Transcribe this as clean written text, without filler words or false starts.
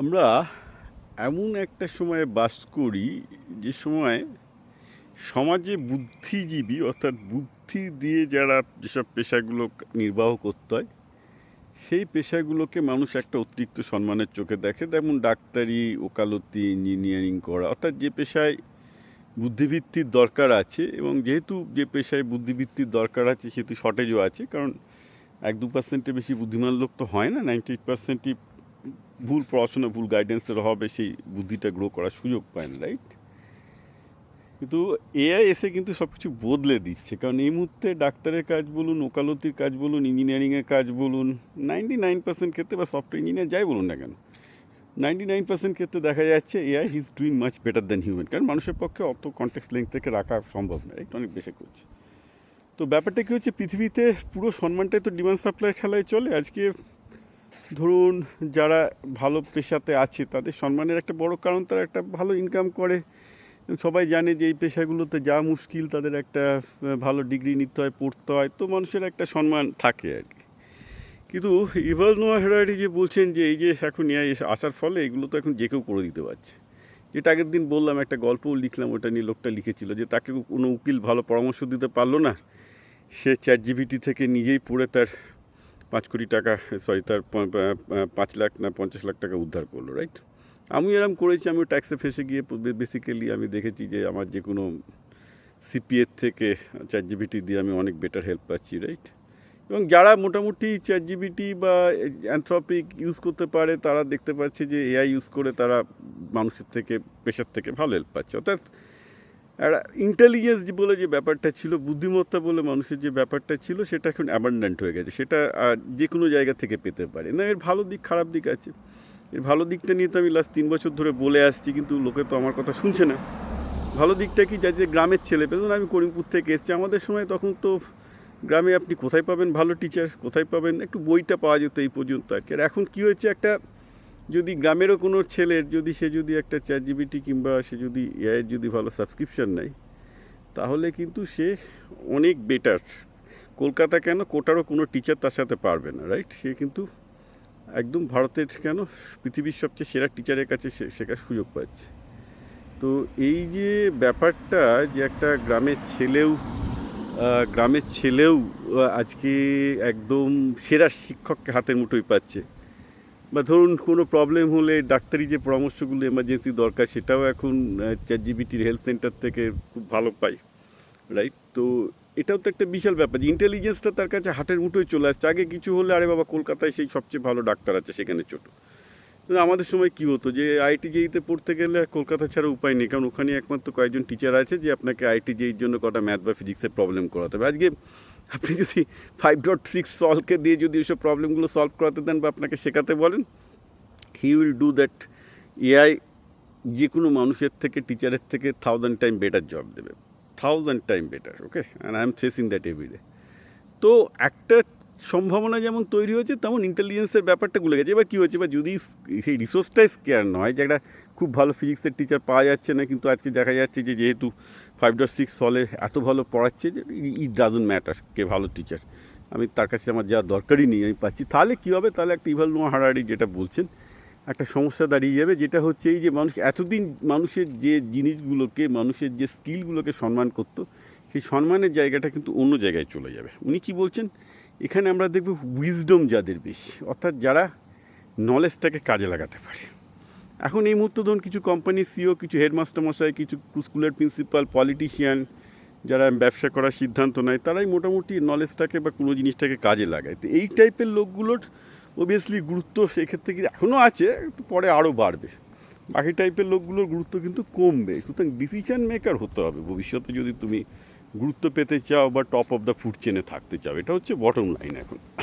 আমরা এমন একটা সময়ে বাস করি যে সময় সমাজে বুদ্ধিজীবী অর্থাৎ বুদ্ধি দিয়ে যারা যেসব পেশাগুলো নির্বাহ করতে হয় সেই পেশাগুলোকে মানুষ একটা অতিরিক্ত সম্মানের চোখে দেখে, যেমন ডাক্তারি, ওকালতি, ইঞ্জিনিয়ারিং করা, অর্থাৎ যে পেশায় বুদ্ধিবৃত্তির দরকার আছে। এবং যেহেতু যে পেশায় বুদ্ধিবৃত্তির দরকার আছে সেহেতু শর্টেজও আছে, কারণ 1-2%-এর বেশি বুদ্ধিমান লোক তো হয় না, 98%ই ভুল পড়াশোনা, ভুল গাইডেন্সের অভাবে সেই বুদ্ধিটা গ্রো করার সুযোগ পায় না, রাইট? কিন্তু এআই এসে কিন্তু সব কিছু বদলে দিচ্ছে, কারণ এই মুহূর্তে ডাক্তারের কাজ বলুন, ওকালতির কাজ বলুন, ইঞ্জিনিয়ারিংয়ের কাজ বলুন, 99% ক্ষেত্রে, বা সফটওয়্যার ইঞ্জিনিয়ার যাই বলুন না কেন, 99% ক্ষেত্রে দেখা যাচ্ছে AI is doing much better than human, কারণ মানুষের পক্ষে অত কন্টেক্সট লেন্থ থেকে রাখা সম্ভব নয়, রাইট? অনেক বেশি করছে। তো ব্যাপারটা কী হচ্ছে, পৃথিবীতে পুরো সম্মানটাই তো ডিমান্ড সাপ্লাইয়ের খেলায় চলে। আজকে ধরুন যারা ভালো পেশাতে আছে তাদের সম্মানের একটা বড় কারণ তারা একটা ভালো ইনকাম করে। সবাই জানে যে এই পেশাগুলোতে যা মুশকিল, তাদের একটা ভালো ডিগ্রি নিতে হয়, পড়তে হয়, তো মানুষের একটা সম্মান থাকে আর কি। কিন্তু ইভাল নোয়া হেরারি যে বলছেন যে এই যে এখন এআই আসার ফলে এগুলো তো এখন যে কেউ করে দিতে পারছে। যেটা আগের দিন বললাম, একটা গল্পও লিখলাম, ওটা নিয়ে লোকটা লিখেছিল যে তাকে কোনো উকিল ভালো পরামর্শ দিতে পারলো না, সে চ্যাটজিপিটি থেকে নিজেই পড়ে তার 5 কোটি টাকা, সরি, তার 5 লাখ না 50 লাখ টাকা উদ্ধার করলো, রাইট? আমি এরকম করেছি, আমিও ট্যাক্সে ফেসে গিয়ে বেসিক্যালি আমি দেখেছি যে আমার যে কোনো সিপিএর থেকে চ্যাটজিপিটি দিয়ে আমি অনেক বেটার হেল্প পাচ্ছি, রাইট? এবং যারা মোটামুটি চ্যাটজিপিটি বা অ্যানথ্রপিক ইউজ করতে পারে তারা দেখতে পাচ্ছে যে এআই ইউজ করে তারা মানুষের থেকে, পেশার থেকে ভালো হেল্প পাচ্ছে। অর্থাৎ একটা ইন্টেলিজেন্স বলে যে ব্যাপারটা ছিল, বুদ্ধিমত্তা বলে মানুষের যে ব্যাপারটা ছিল, সেটা এখন অ্যাবান্ডেন্ট হয়ে গেছে। সেটা যে কোনো জায়গা থেকে পেতে পারে না। এর ভালো দিক, খারাপ দিক আছে। এর ভালো দিকটা নিয়ে তো আমি লাস্ট 3 বছর ধরে বলে আসছি, কিন্তু লোকে তো আমার কথা শুনছে না। ভালো দিকটা কি, যা যে গ্রামের ছেলে পেলে, আমি করিমপুর থেকে এসেছি, আমাদের সময় তখন তো গ্রামে আপনি কোথায় পাবেন ভালো টিচার, কোথায় পাবেন, একটু বইটা পাওয়া যেত এই পর্যন্ত আর কি। আর এখন কী হয়েছে, একটা যদি গ্রামেরও কোনো ছেলের সে যদি একটা চ্যাটজিপিটি কিংবা সে যদি এআইয়ের যদি ভালো সাবস্ক্রিপশান নেয়, তাহলে কিন্তু সে অনেক বেটার। কলকাতা কেন, কোটারও কোনো টিচার তার সাথে পারবে না, রাইট? সে কিন্তু একদম ভারতের কেন, পৃথিবীর সবচেয়ে সেরা টিচারের কাছে শেখার সুযোগ পাচ্ছে। তো এই যে ব্যাপারটা, যে একটা গ্রামের ছেলেও আজকে একদম সেরা শিক্ষককে হাতের মুঠোয় পাচ্ছে। বা ধরুন কোনো প্রবলেম হলে ডাক্তারি যে পরামর্শগুলো এমার্জেন্সি দরকার, সেটাও এখন চ্যাটজিপিটির হেলথ সেন্টার থেকে খুব ভালো পাই, রাইট? তো এটাও তো একটা বিশাল ব্যাপার যে ইন্টেলিজেন্সটা তার কাছে হাটের মুঠোয় চলে আসছে। আগে কিছু হলে আরে বাবা কলকাতায় সেই সবচেয়ে ভালো ডাক্তার আছে, সেখানে ছোটো। কিন্তু আমাদের সময় কী হতো, যে আইআইটি জেইতে পড়তে গেলে কলকাতা ছাড়া উপায় নেই, কারণ ওখানে একমাত্র কয়েকজন টিচার আছে যে আপনাকে আইআইটি জেইর জন্য কটা ম্যাথ বা ফিজিক্সের প্রবলেম করাতে হবে। আজকে আপনি যদি 5.6 সলভকে দিয়ে যদি ওইসব প্রবলেমগুলো সলভ করাতে দেন বা আপনাকে শেখাতে বলেন, he will do that. AI যে কোনো মানুষের থেকে, টিচারের থেকে 1000 টাইম বেটার জব দেবে, 1000 time better, okay? And I am facing that everyday. তো একটা সম্ভাবনা যেমন তৈরি হয়েছে, তেমন ইন্টেলিজেন্সের ব্যাপারটা ভুলে গেছে। এবার কী হচ্ছে, বা যদি সেই রিসোর্সটাই স্কেয়ার নয়, যে একটা খুব ভালো ফিজিক্সের টিচার পাওয়া যাচ্ছে না, কিন্তু আজকে দেখা যাচ্ছে যে যেহেতু 5.6 সলে এত ভালো পড়াচ্ছে যে ইট ডাজন্ট ম্যাটার কে ভালো টিচার, আমি তার কাছে আমার যা দরকারই নেই আমি পাচ্ছি, তাহলে কী হবে? তাহলে একটা ইভাল নোয়া হারারি যেটা বলছেন, একটা সমস্যা দাঁড়িয়ে যাবে, যেটা হচ্ছে এই যে মানুষ এতদিন মানুষের যে জিনিসগুলোকে, মানুষের যে স্কিলগুলোকে সম্মান করতো, সেই সম্মানের জায়গাটা কিন্তু অন্য জায়গায় চলে যাবে। উনি কি বলছেন, এখানে আমরা দেখব উইজডম যাদের বেশি, অর্থাৎ যারা নলেজটাকে কাজে লাগাতে পারে। এখন এই মুহূর্তে ধরুন কিছু কোম্পানির সিও, কিছু হেডমাস্টার মশাই, কিছু স্কুলের প্রিন্সিপাল, পলিটিশিয়ান, যারা ব্যবসা করার সিদ্ধান্ত নেয়, তারাই মোটামুটি নলেজটাকে বা কোনো জিনিসটাকে কাজে লাগায়। তো এই টাইপের লোকগুলোর অবভিয়াসলি গুরুত্ব সেক্ষেত্রে কিন্তু এখনও আছে, পরে আরও বাড়বে। বাকি টাইপের লোকগুলোর গুরুত্ব কিন্তু কমবে। সুতরাং ডিসিশন মেকার হতে হবে ভবিষ্যতে যদি তুমি গুরুত্ব পেতে চাও বা টপ অফ দ্য ফুড চেনে থাকতে চাও। এটা হচ্ছে বটম লাইন এখন।